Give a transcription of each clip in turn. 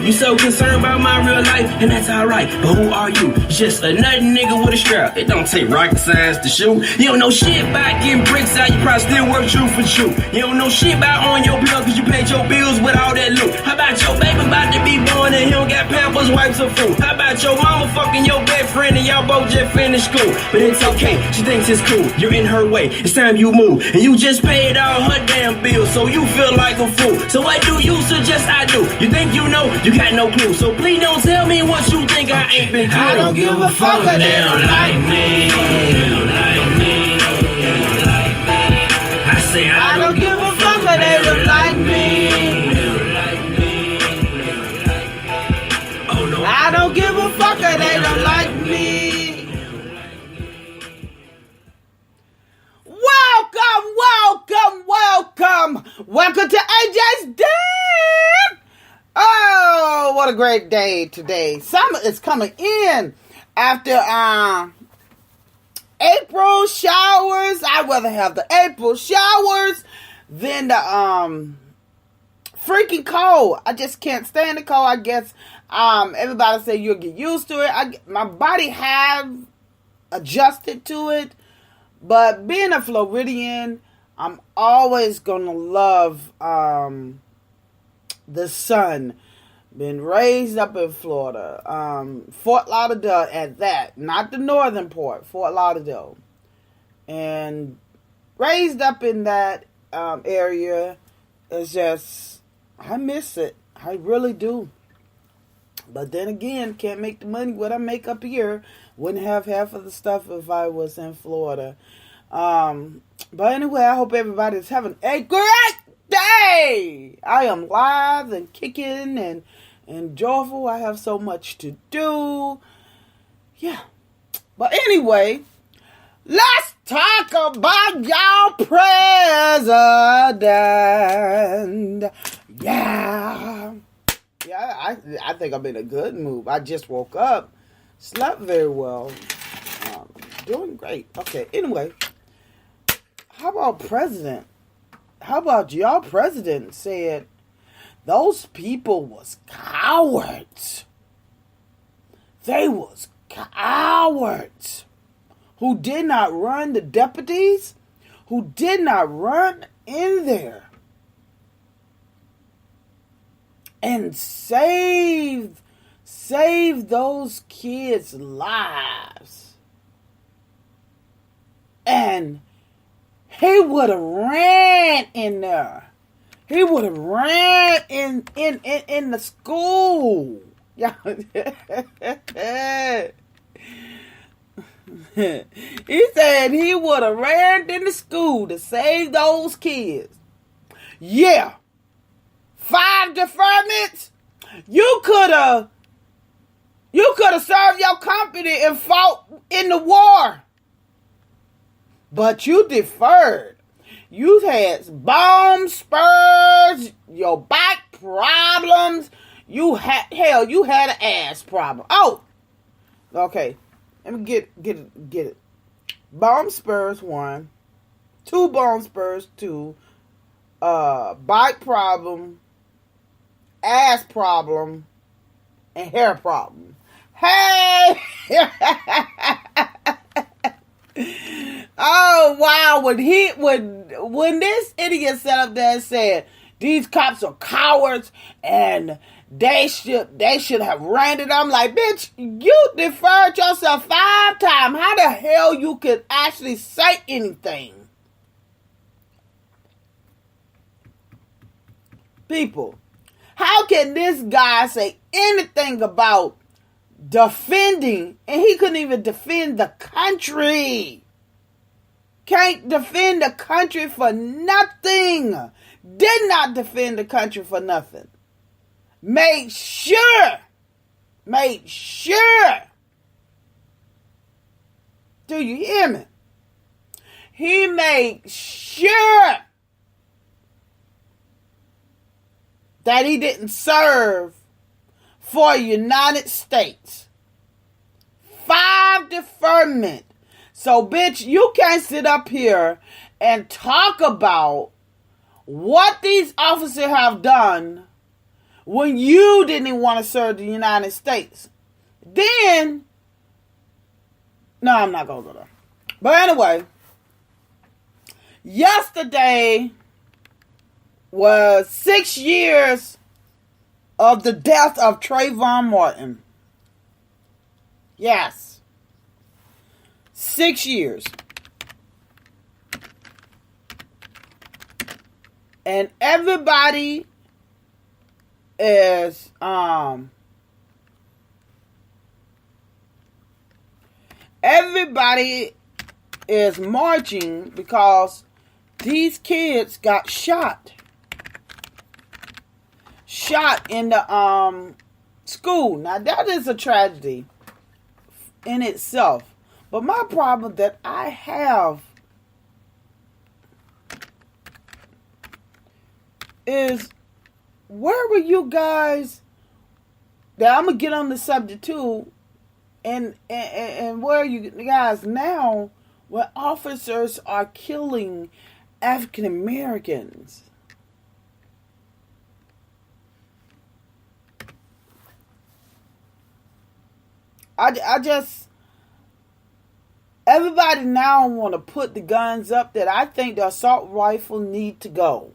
You so concerned about my real life, and that's alright. But who are you? Just a nut nigga with a strap. It don't take rocket science to shoot. You don't know shit about getting bricks out. You probably still work true for true. You don't know shit about on your bill, cause you paid your bills with all that loot. How about your baby about to be born and he don't got Pampers, wipes, or food? How about your mama fucking your best friend and y'all both just finished school? But it's okay, she thinks it's cool. You're in her way, it's time you move. And you just paid all her damn bills, so you feel like a fool. So what do you suggest I do? You think you know? You got no clue. So please don't tell me what you think I ain't been through. I don't give a fuck if they don't like me. I say I don't give a fuck if they don't like me. Oh no, I don't give a fuck if they don't like me. Welcome to AJ's Den. Oh, what a great day today. Summer is coming in after April showers. I'd rather have the April showers than the freaking cold. I just can't stand the cold. I guess everybody say you'll get used to it. My body have adjusted to it, but being a Floridian, I'm always gonna love the sun. Been raised up in Florida, Fort Lauderdale at that, not the northern part, Fort Lauderdale, and raised up in that area. It's just, I miss it. I really do. But then again, can't make the money what I make up here. Wouldn't have half of the stuff if I was in Florida. But anyway, I hope everybody's having a great day. I am live and kicking and joyful. I have so much to do. Yeah. But anyway, let's talk about y'all president. Yeah. Yeah, I think I'm in a good mood. I just woke up. Slept very well. Doing great. Okay, anyway. How about president? How about y'all president said those people was cowards. They was cowards who did not run, the deputies who did not run in there and save those kids' lives. And he would have ran in there. He would have ran in the school. Yeah. He said he would have ran in the school to save those kids. Yeah. 5 deferments. You could have served your company and fought in the war. But you deferred. You had bomb spurs, your back problems. You had an ass problem. Oh, okay. Let me get it. Bomb spurs 1, 2 bomb spurs 2, bike problem, ass problem, and hair problem. Hey. Oh wow! When this idiot sat up there and said these cops are cowards and they should have ran it, I'm like, bitch, you deferred yourself 5 times. How the hell you could actually say anything? People, how can this guy say anything about defending, and he couldn't even defend the country? Can't defend the country for nothing. Did not defend the country for nothing. Made sure. Do you hear me? He made sure that he didn't serve for United States. 5 deferment. So, bitch, you can't sit up here and talk about what these officers have done when you didn't even want to serve the United States. Then, no, I'm not going to go there. But anyway, yesterday was 6 years of the death of Trayvon Martin. Yes. 6 years. And everybody is marching because these kids got shot in the school. Now that is a tragedy in itself. But my problem that I have is, where were you guys? Now I'm gonna get on the subject too, and where are you guys now when officers are killing African Americans? I just, everybody now want to put the guns up that I think the assault rifle need to go.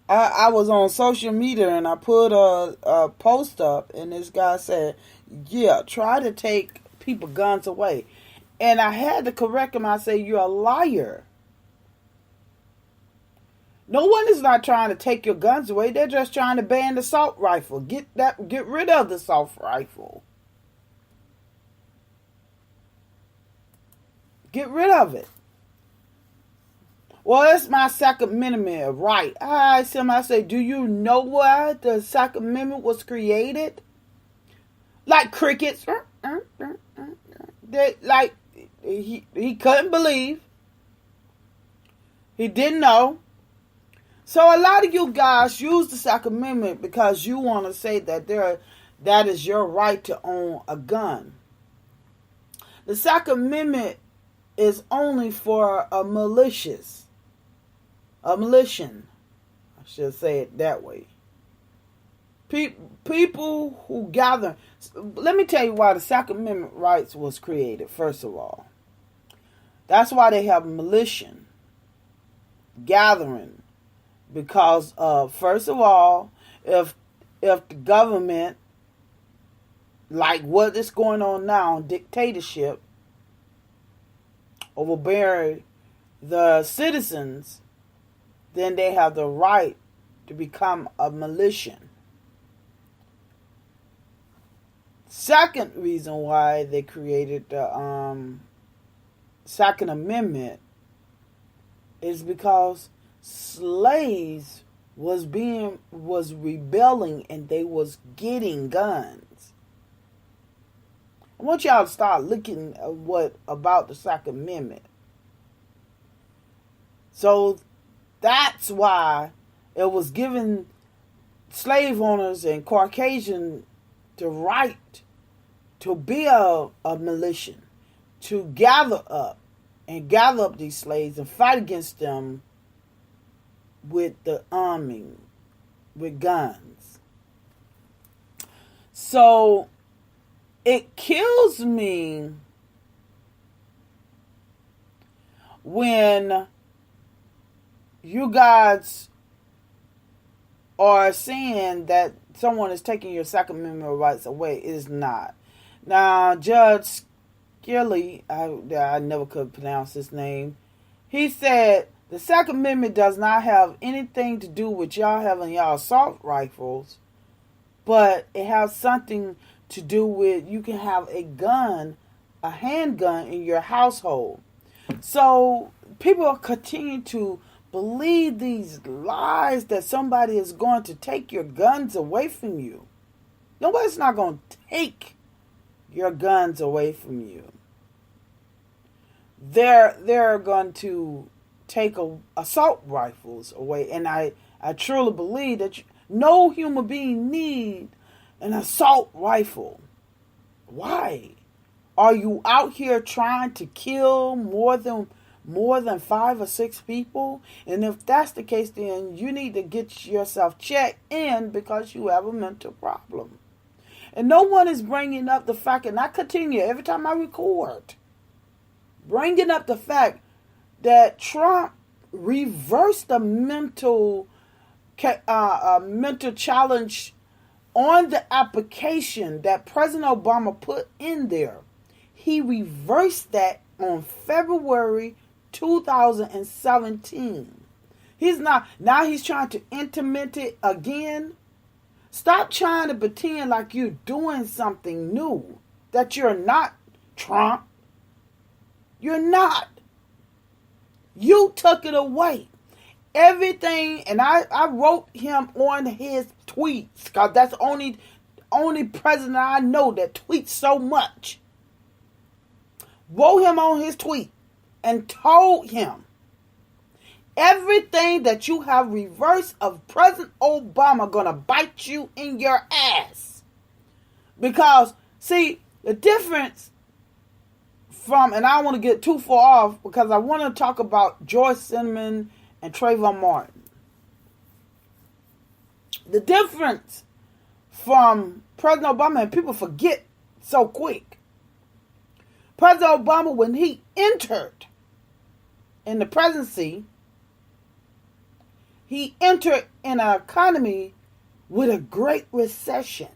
I was on social media and I put a post up and this guy said, yeah, try to take people guns away. And I had to correct him. I said, you're a liar. No one is not trying to take your guns away. They're just trying to ban the assault rifle. Get rid of the assault rifle. Get rid of it. Well, it's my Second Amendment, right? Somebody say, do you know why the Second Amendment was created? Like crickets. Like, he couldn't believe. He didn't know. So a lot of you guys use the Second Amendment because you want to say that that is your right to own a gun. The Second Amendment is only for a militia. A militia. I should say it that way. People who gather. Let me tell you why the Second Amendment rights was created, first of all. That's why they have militia gathering. Because, first of all, if the government, like what is going on now, dictatorship, overbearing the citizens, then they have the right to become a militia. Second reason why they created the Second Amendment is because slaves was rebelling and they was getting guns. I want y'all to start looking at what about the Second Amendment. So that's why it was giving slave owners and Caucasian the right to be a militia, to gather up these slaves and fight against them with the arming, with guns. So it kills me when you guys are saying that someone is taking your Second Amendment rights away. It is not. Now, Judge Skilly, I never could pronounce his name, he said the Second Amendment does not have anything to do with y'all having y'all assault rifles, but it has something to do with you can have a gun, a handgun in your household. So people are continuing to believe these lies that somebody is going to take your guns away from you. Nobody's not going to take your guns away from you. They're going to take assault rifles away. And I truly believe that no human being needs an assault rifle. Why? Are you out here trying to kill more than more than 5 or 6 people? And if that's the case, then you need to get yourself checked in because you have a mental problem. And no one is bringing up the fact, and I continue every time I record, bringing up the fact that Trump reversed the mental challenge on the application that President Obama put in there. He reversed that on February 2017. Now he's trying to implement it again. Stop trying to pretend like you're doing something new that you're not, Trump. You're not. You took it away. Everything, and I wrote him on his tweets, because that's the only president I know that tweets so much. Wrote him on his tweet and told him everything that you have reversed of President Obama gonna bite you in your ass. Because, see, the difference from, and I don't want to get too far off because I want to talk about George Zimmerman and Trayvon Martin. The difference from President Obama, and people forget so quick. President Obama, when he entered in the presidency, he entered in an economy with a great recession.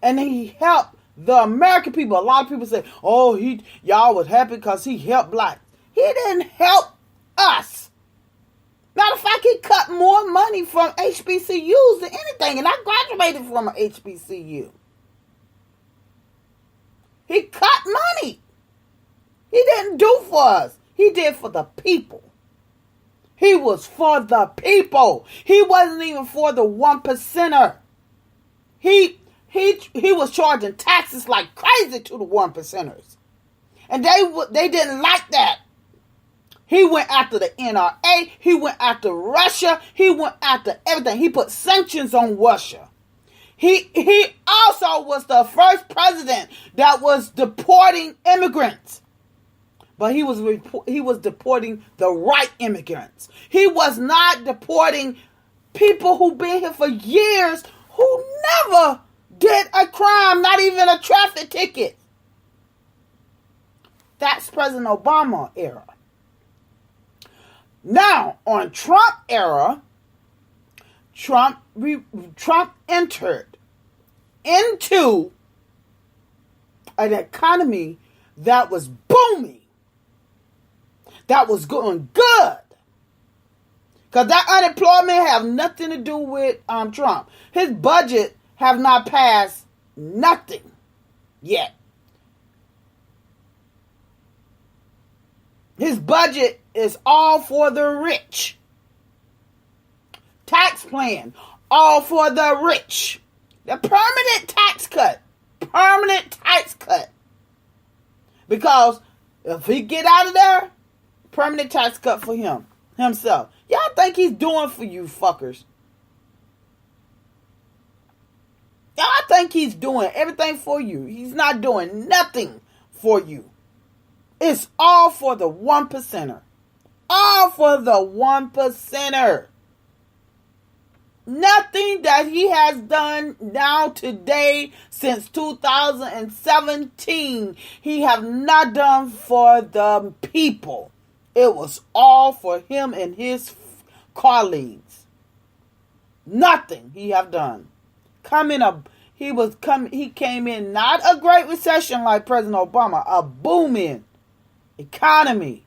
And he helped the American people. A lot of people say, oh, y'all was happy because he helped blacks. He didn't help us. Matter of fact, he cut more money from HBCUs than anything. And I graduated from an HBCU. He cut money. He didn't do for us. He did for the people. He was for the people. He wasn't even for the 1%er. He was charging taxes like crazy to the 1%ers. And they didn't like that. He went after the NRA. He went after Russia. He went after everything. He put sanctions on Russia. He also was the first president that was deporting immigrants. But he was deporting the right immigrants. He was not deporting people who've been here for years who never did a crime, not even a traffic ticket. That's President Obama era. Now, on Trump era, Trump entered into an economy that was booming, that was going good. Because that unemployment have nothing to do with Trump. His budget have not passed nothing yet. His budget is all for the rich. Tax plan, all for the rich. The permanent tax cut. Permanent tax cut. Because if he get out of there, permanent tax cut for himself. Y'all think he's doing for you fuckers? Y'all think he's doing everything for you. He's not doing nothing for you. It's all for the 1%er. All for the 1%er. Nothing that he has done now today since 2017, he have not done for the people. It was all for him and his colleagues. Nothing he have done. He came in not a great recession like President Obama, a booming economy.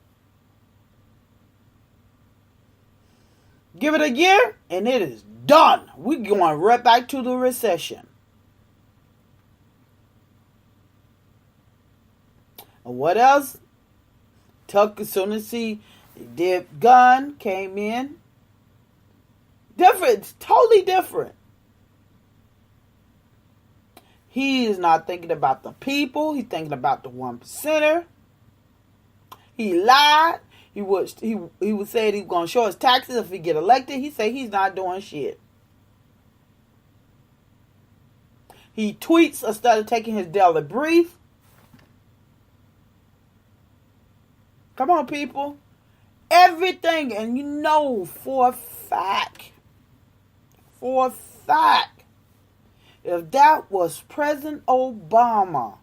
Give it a year and it is done. We're going right back to the recession. And what else? As soon as he did gun, came in. Different. It's totally different. He is not thinking about the people. He's thinking about the 1%er. He lied. He would say he was going to show his taxes if he get elected. He said he's not doing shit. He tweets instead of taking his daily brief. Come on, people. Everything, and you know for a fact, if that was President Obama,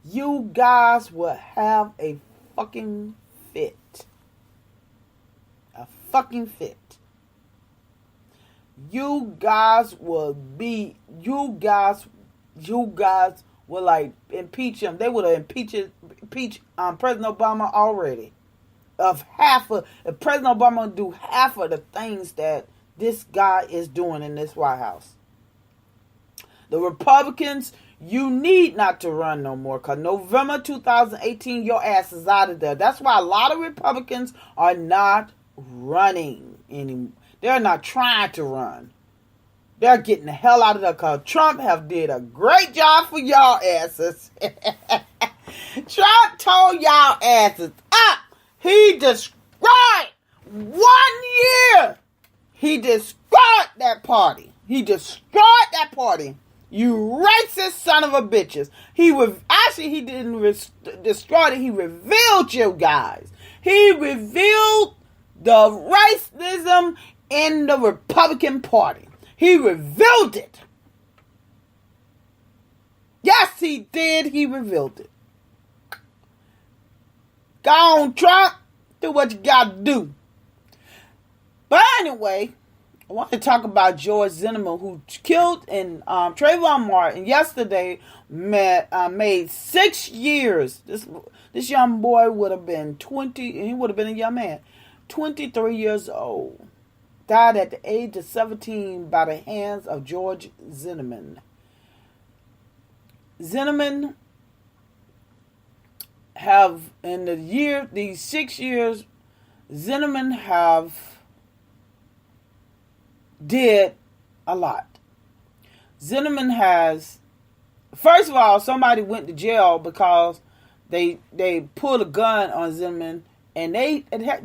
you guys would have a fucking fit. A fucking fit. You guys would like impeach him. They would have impeached President Obama already. If President Obama would do half of the things that this guy is doing in this White House. The Republicans, you need not to run no more, because November 2018, your ass is out of there. That's why a lot of Republicans are not running anymore. They're not trying to run. They're getting the hell out of there, because Trump have did a great job for y'all asses. Trump told y'all asses up. He destroyed 1 year. He destroyed that party. You racist son of a bitches. He didn't destroy it. He revealed you guys. He revealed the racism in the Republican Party. He revealed it. Yes, he did. He revealed it. Go on, Trump. Do what you got to do. But anyway, I want to talk about George Zimmerman, who killed Trayvon Martin yesterday. Made 6 years. This young boy would have been 20. He would have been a young man, 23 years old. Died at the age of 17 by the hands of George Zimmerman. Zimmerman have, in these 6 years, Zimmerman have did a lot. Zimmerman has, first of all, somebody went to jail because they pulled a gun on Zimmerman, and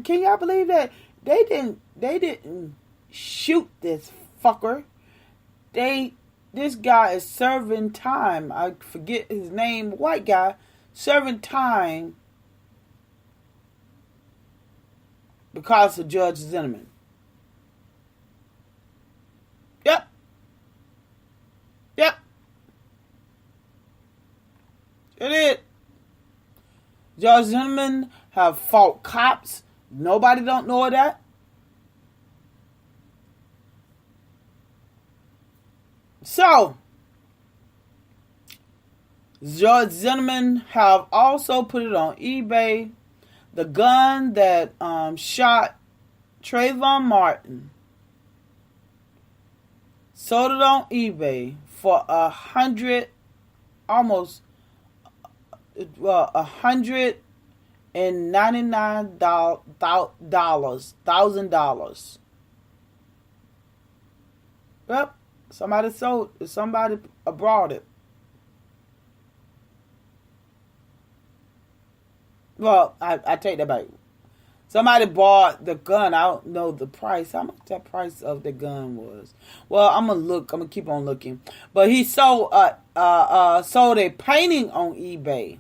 can y'all believe that? They didn't shoot this fucker. This guy is serving time. I forget his name, white guy, serving time because of Judge Zimmerman. Yep. It is. Judge Zimmerman have fought cops. Nobody don't know that. So, Judge Zimmerman have also put it on eBay. The gun that shot Trayvon Martin, sold it on eBay for $199,000. Yep, somebody brought it. Well, I take that back. Somebody bought the gun. I don't know the price. How much that price of the gun was. Well, I'm gonna look. I'm gonna keep on looking. But he sold a painting on eBay.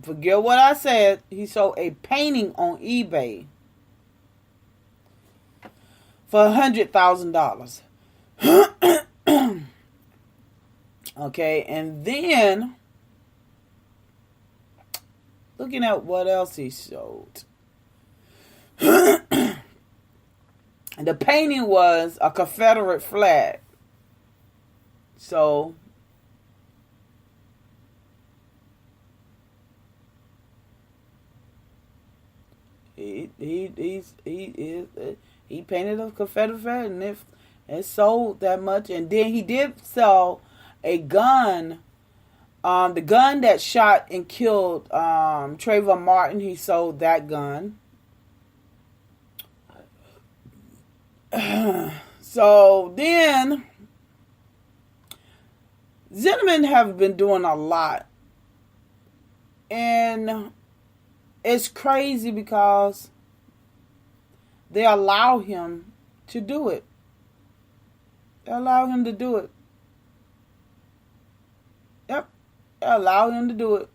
Forget what I said. He sold a painting on eBay for $100,000. Okay, and then looking at what else he sold. The painting was a Confederate flag. So he painted a Confederate flag, and it sold that much. And then he did sell a gun. The gun that shot and killed Trayvon Martin, he sold that gun. So then, Zimmerman have been doing a lot. And it's crazy because they allow him to do it. They allow him to do it. Yep. They allow him to do it.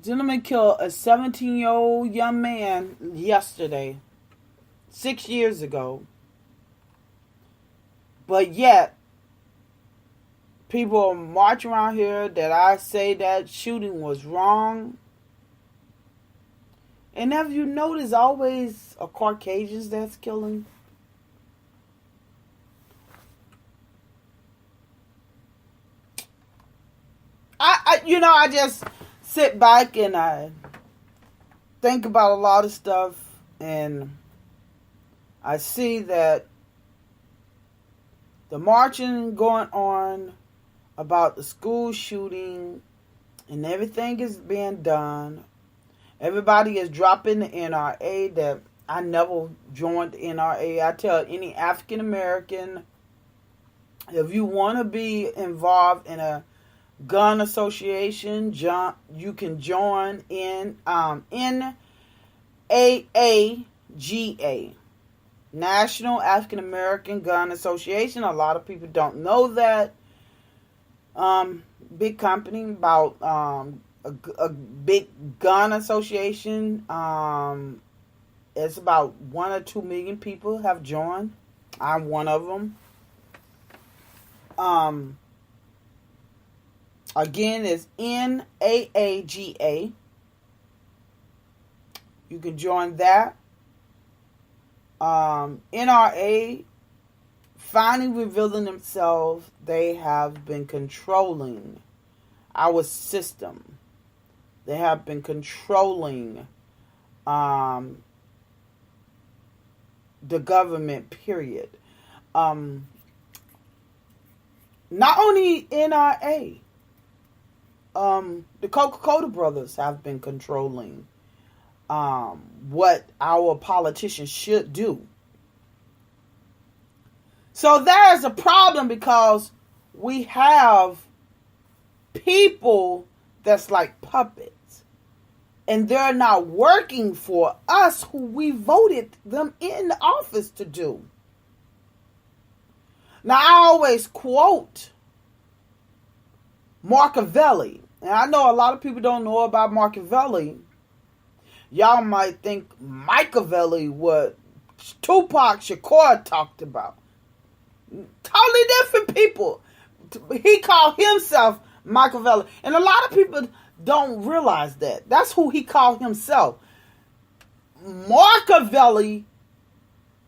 Gentleman killed a 17-year-old young man yesterday, 6 years ago. But yet, people march around here that I say that shooting was wrong. And have you noticed always a Caucasians that's killing? I just sit back and I think about a lot of stuff, and I see that the marching going on about the school shooting and everything is being done. Everybody is dropping the NRA. That I never joined the NRA. I tell any African American, if you want to be involved in a gun association, you can join in NAAGA, National African American Gun Association. A lot of people don't know that. Big company about a big gun association. It's about 1 or 2 million people have joined. I'm one of them. Again, it's NAAGA. You can join that. NRA finally revealing themselves. They have been controlling our system. They have been controlling the government, period. Not only NRA, the Coca-Cola brothers have been controlling what our politicians should do. So there's a problem because we have people that's like puppets, and they're not working for us who we voted them in the office to do. Now, I always quote Machiavelli, and I know a lot of people don't know about Machiavelli. Y'all might think Machiavelli what Tupac Shakur talked about. Totally different people. He called himself Machiavelli. And a lot of people don't realize that. That's who he called himself. Machiavelli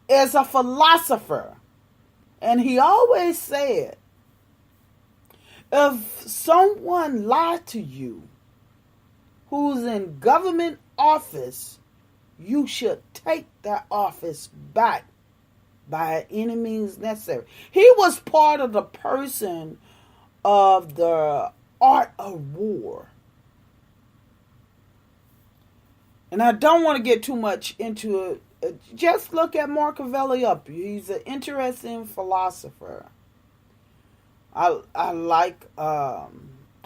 is a philosopher. And he always said, if someone lied to you who's in government office, you should take that office back by any means necessary. He was part of the person of the art of war. And I don't want to get too much into it. Just look at Machiavelli up. He's an interesting philosopher. I like a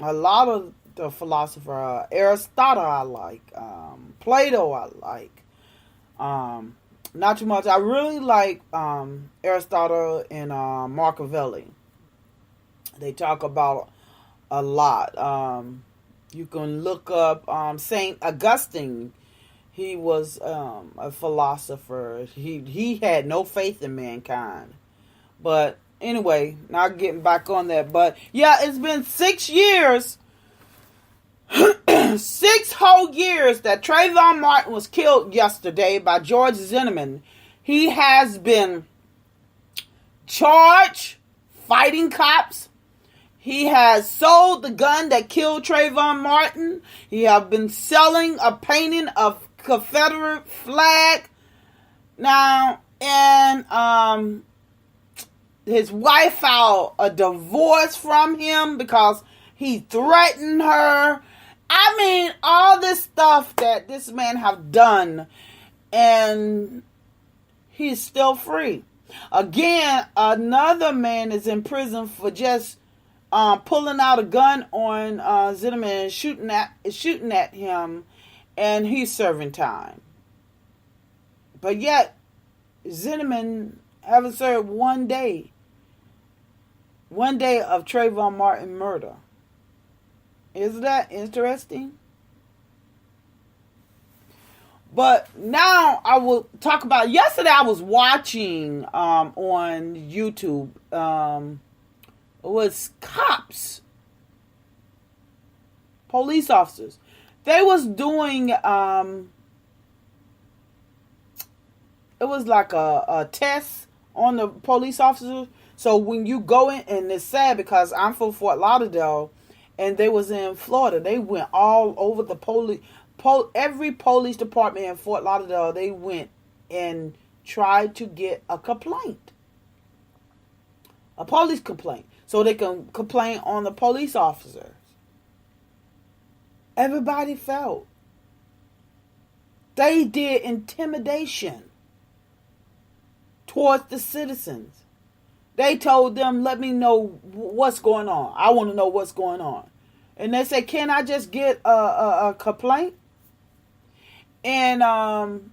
lot of the philosopher. Aristotle I like. Plato I like. Not too much. I really like Aristotle and Machiavelli. They talk about a lot. You can look up Saint Augustine. He was a philosopher. He had no faith in mankind. But anyway, not getting back on that. But yeah, it's been 6 years. 6 whole years that Trayvon Martin was killed yesterday by George Zimmerman. He has been charged fighting cops. He has sold the gun that killed Trayvon Martin. He has been selling a painting of Confederate flag. Now, and his wife filed a divorce from him because he threatened her. I mean, all this stuff that this man have done, and he's still free. Again, another man is in prison for just pulling out a gun on Zimmerman and shooting at him, and he's serving time. But yet, Zimmerman haven't served one day of Trayvon Martin murder. Isn't that interesting? But now I will talk about. Yesterday I was watching on YouTube. It was cops, police officers. They was doing. It was like a test on the police officers. So when you go in, and it's sad because I'm from Fort Lauderdale, and they was in Florida. They went all over the every police department in Fort Lauderdale. They went and tried to get a complaint, a police complaint, so they can complain on the police officers. Everybody felt they did intimidation towards the citizens. They told them, let me know what's going on. I want to know what's going on. And they said, can I just get a complaint? And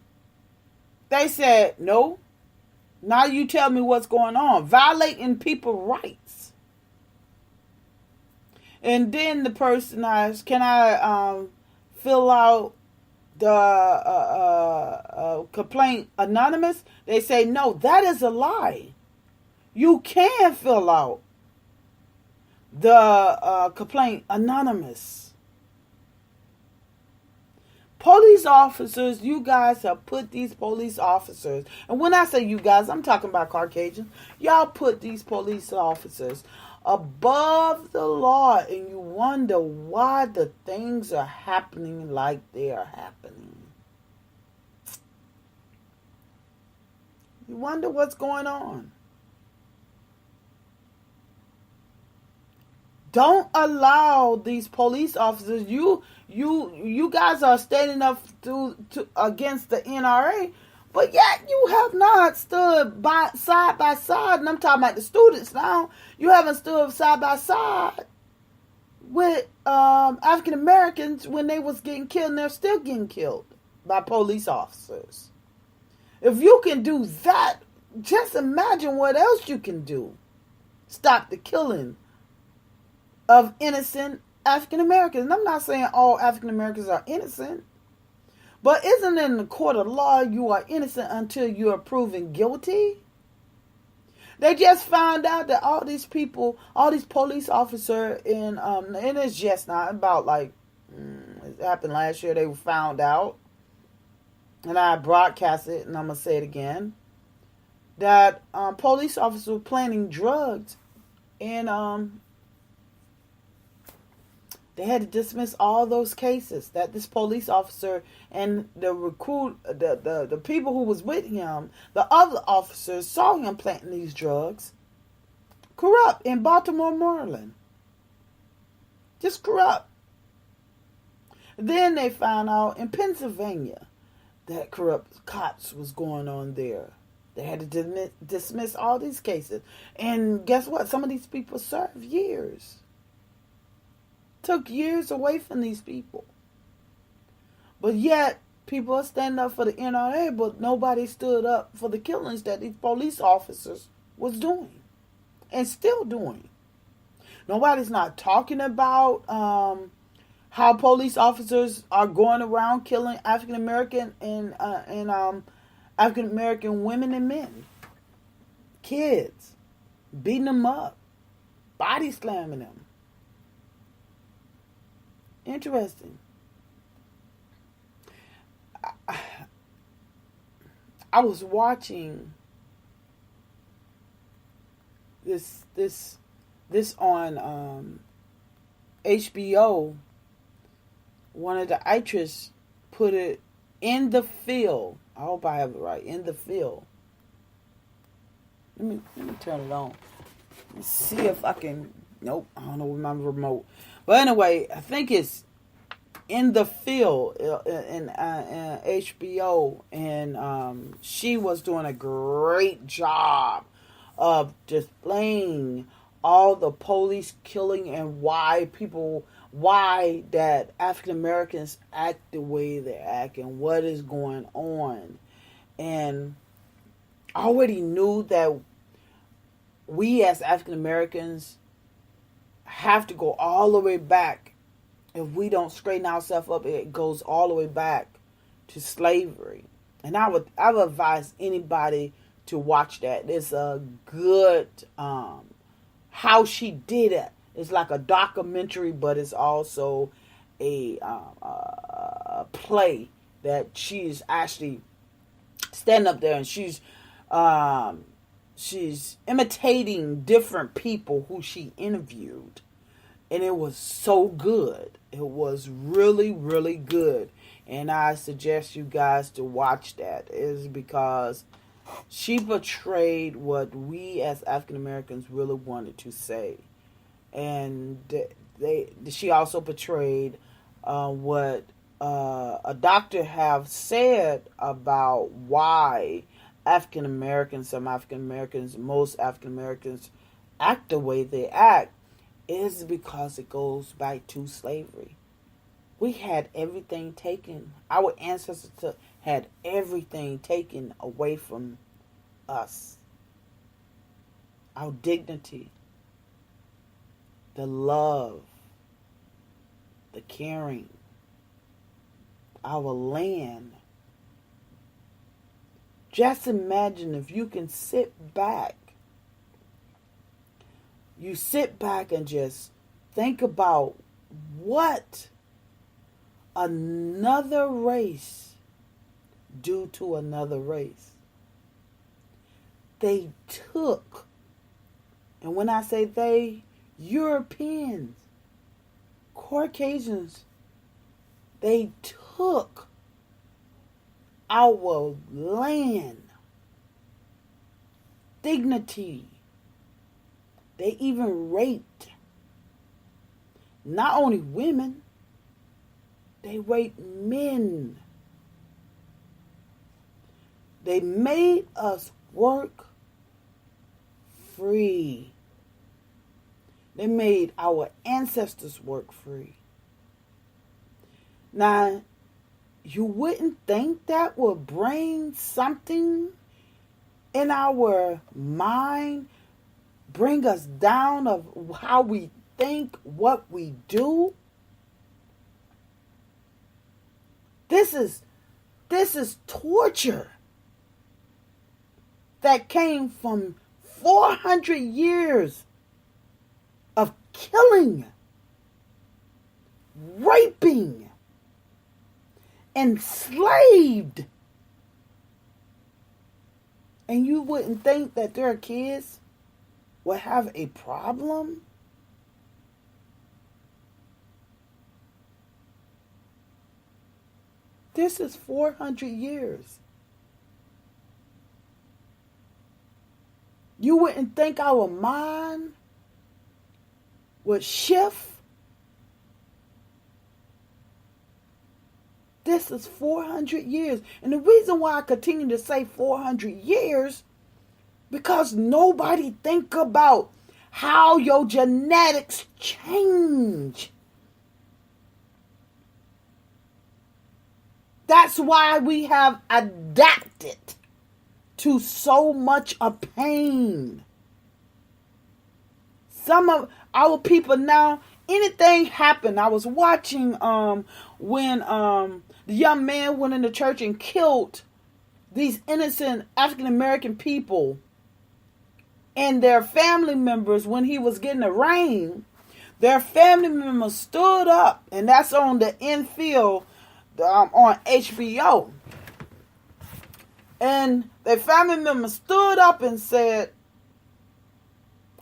they said, no. Now you tell me what's going on. Violating people's rights. And then the person asked, can I fill out the complaint anonymous? They say, no, that is a lie. You can fill out the complaint anonymous. Police officers, you guys have put these police officers, and when I say you guys, I'm talking about Caucasians. Y'all put these police officers above the law, and you wonder why the things are happening like they are happening. You wonder what's going on. Don't allow these police officers. You guys are standing up to against the NRA, but yet you have not stood side by side. And I'm talking about the students now. You haven't stood side by side with African Americans when they was getting killed, and they're still getting killed by police officers. If you can do that, just imagine what else you can do. Stop the killing of innocent African Americans. And I'm not saying all African Americans are innocent, but isn't it in the court of law you are innocent until you are proven guilty? They just found out that all these people, all these police officers and it's just not about like it happened last year. They were found out, and I broadcast it, and I'm gonna say it again, that police officers were planting drugs, and they had to dismiss all those cases that this police officer and the the people who was with him, the other officers saw him planting these drugs. Corrupt in Baltimore, Maryland. Just corrupt. Then they found out in Pennsylvania that corrupt cops was going on there. They had to dismiss all these cases. And guess what? Some of these people served years. Took years away from these people. But yet, people are standing up for the NRA, but nobody stood up for the killings that these police officers was doing. And still doing. Nobody's not talking about how police officers are going around killing African American and African American women and men. Kids. Beating them up. Body slamming them. Interesting. I was watching this on HBO. One of the actresses put it in the field. I hope I have it right. In the field. Let me turn it on. Let's see if I can. Nope, I don't know with my remote. But anyway, I think it's in the field in HBO, and she was doing a great job of displaying all the police killing and why that African Americans act the way they act and what is going on. And I already knew that we as African Americans have to go all the way back. If we don't straighten ourselves up, it goes all the way back to slavery. And I would advise anybody to watch that. It's a good how she did it. It's like a documentary, but it's also a play that she's actually standing up there and she's imitating different people who she interviewed. And it was so good. It was really, really good. And I suggest you guys to watch that. Is because she portrayed what we as African Americans really wanted to say. And she also portrayed what a doctor have said about why African Americans, most African Americans act the way they act, is because it goes back to slavery. We had everything taken. Our ancestors had everything taken away from us. Our dignity, the love, the caring, our land. Just imagine if you can sit back. You sit back and just think about what another race do to another race. They took, and when I say they, Europeans, Caucasians, they took our land, dignity. They even raped not only women, they raped men. They made us work free. They made our ancestors work free. Now, you wouldn't think that would bring something in our mind, bring us down of how we think, what we do. This is torture that came from 400 years of killing, raping, enslaved. And you wouldn't think that their kids would have a problem? This is 400 years. You wouldn't think our mind would shift? This is 400 years. And the reason why I continue to say 400 years, because nobody think about how your genetics change. That's why we have adapted to so much of pain. Some of our people now, anything happened. I was watching when the young man went into church and killed these innocent African American people and their family members when he was getting arraigned. Their family members stood up, and that's on the infield on HBO. And their family members stood up and said,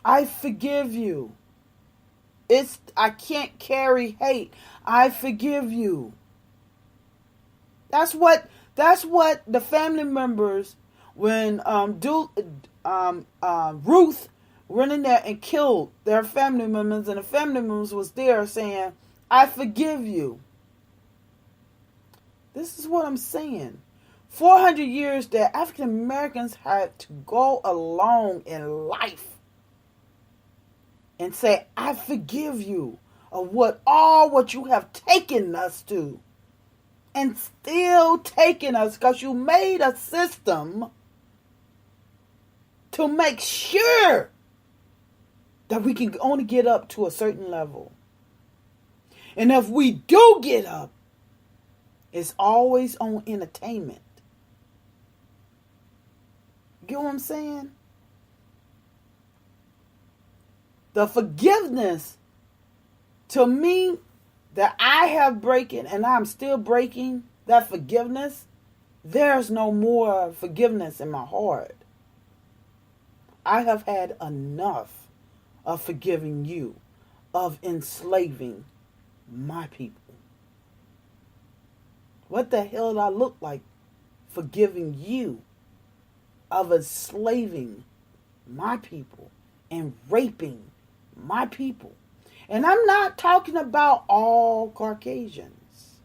I forgive you. I can't carry hate. I forgive you. That's what the family members, when Ruth went in there and killed their family members, and the family members was there saying, I forgive you. This is what I'm saying. 400 years that African Americans had to go along in life and say, I forgive you of what you have taken us to, and still taking us, because you made a system to make sure that we can only get up to a certain level. And if we do get up, It's always on entertainment. Get what I'm saying? The forgiveness, to me, that I have breaking and I'm still breaking that forgiveness, there's no more forgiveness in my heart. I have had enough of forgiving you, of enslaving my people. What the hell did I look like forgiving you, of enslaving my people and raping my people? And I'm not talking about all Caucasians,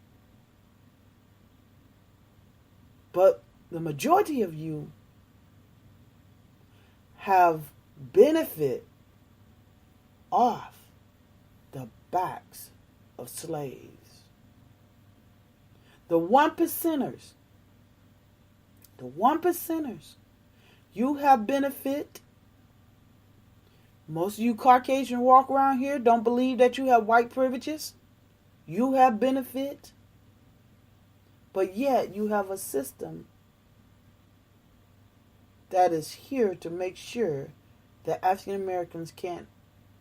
but the majority of you have benefit off the backs of slaves. The one percenters, you have benefit. Most of you Caucasian walk around here don't believe that you have white privileges. You have benefit. But yet you have a system that is here to make sure that African Americans can't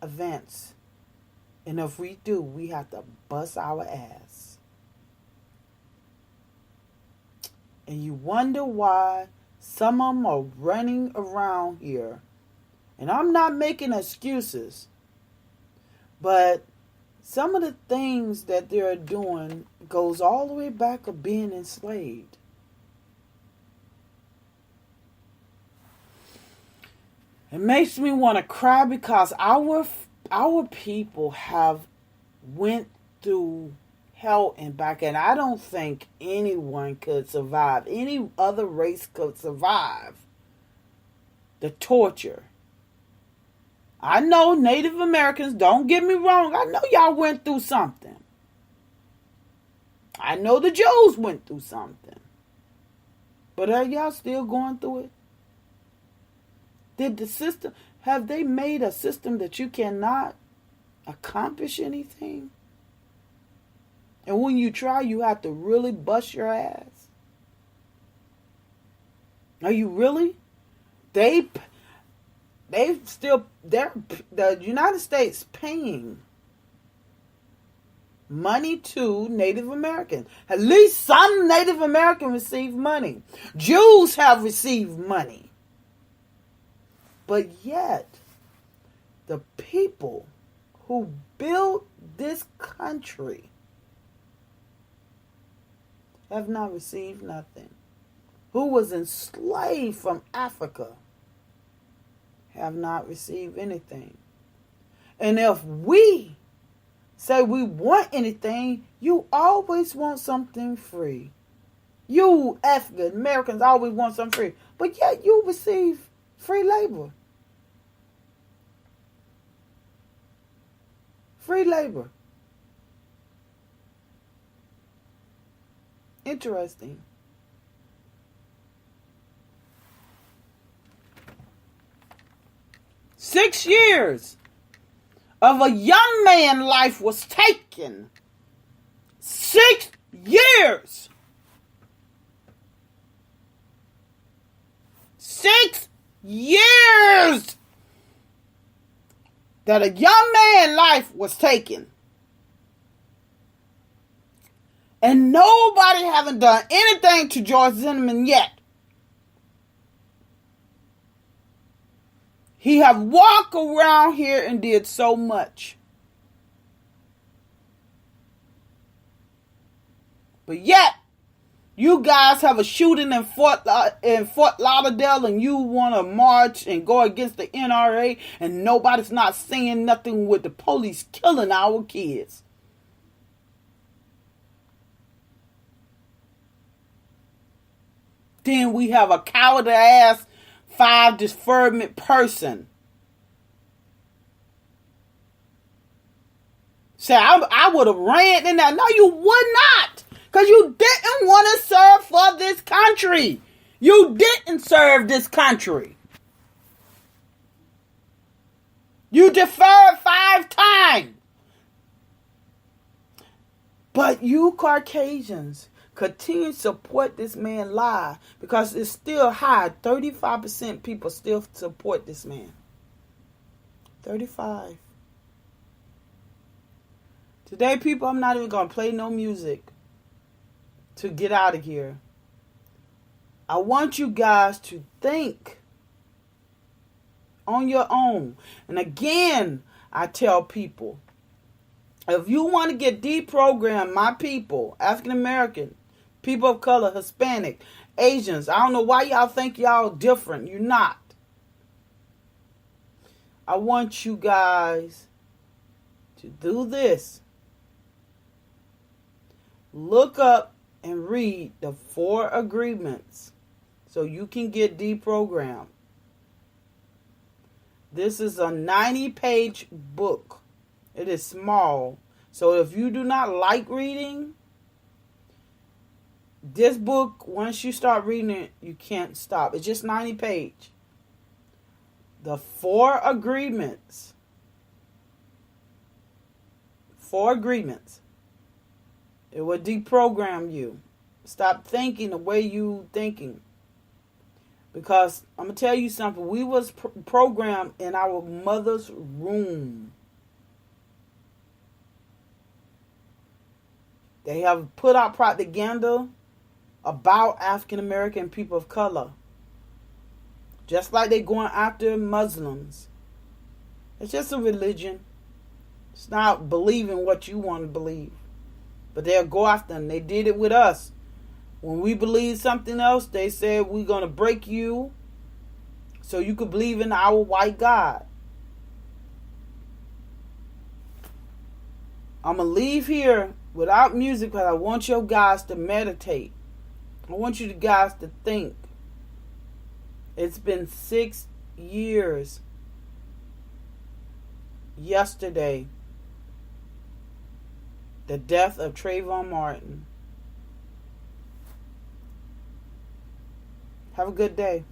advance. And if we do, we have to bust our ass. And you wonder why some of them are running around here. And I'm not making excuses, but some of the things that they're doing goes all the way back of being enslaved. It makes me want to cry because our people have went through hell and back, and I don't think anyone could survive. Any other race could survive the torture. I know Native Americans, don't get me wrong, I know y'all went through something. I know the Jews went through something. But are y'all still going through it? Did the system, have they made a system that you cannot accomplish anything? And when you try, you have to really bust your ass? Are you really? The United States paying money to Native Americans. At least some Native Americans receive money. Jews have received money. But yet, the people who built this country have not received nothing. Who was enslaved from Africa have not received anything. And if we say we want anything, you always want something free. You African Americans always want something free. But yet you receive free labor. Free labor. Interesting. Six years of a young man's life was taken. 6 years. 6 years that a young man's life was taken. And nobody haven't done anything to George Zimmerman yet. He have walked around here and did so much. But yet, you guys have a shooting in Fort Lauderdale and you want to march and go against the NRA and nobody's not saying nothing with the police killing our kids. Then we have a coward ass 5 deferment person. Say, I would have ran in there. No, you would not. Because you didn't want to serve for this country. You didn't serve this country. You deferred 5 times. But you Caucasians continue to support this man live because it's still high. 35% people still support this man. 35. Today, people, I'm not even going to play no music to get out of here. I want you guys to think on your own. And again, I tell people, if you want to get deprogrammed, my people, African American, people of color, Hispanic, Asians, I don't know why y'all think y'all different. You're not. I want you guys to do this. Look up and read the 4 agreements so you can get deprogrammed. This is a 90-page book. It is small. So if you do not like reading, this book, once you start reading it, you can't stop. It's just 90 pages. The 4 agreements. 4 agreements. It will deprogram you. Stop thinking the way you thinking. Because I'm going to tell you something. We was programmed in our mother's room. They have put out propaganda about African American people of color. Just like they're going after Muslims. It's just a religion. It's not believing what you want to believe. But they'll go after them. They did it with us. When we believed something else, they said we're going to break you so you could believe in our white God. I'm going to leave here without music because I want you guys to meditate. I want you guys to think. It's been 6 years yesterday. The death of Trayvon Martin. Have a good day.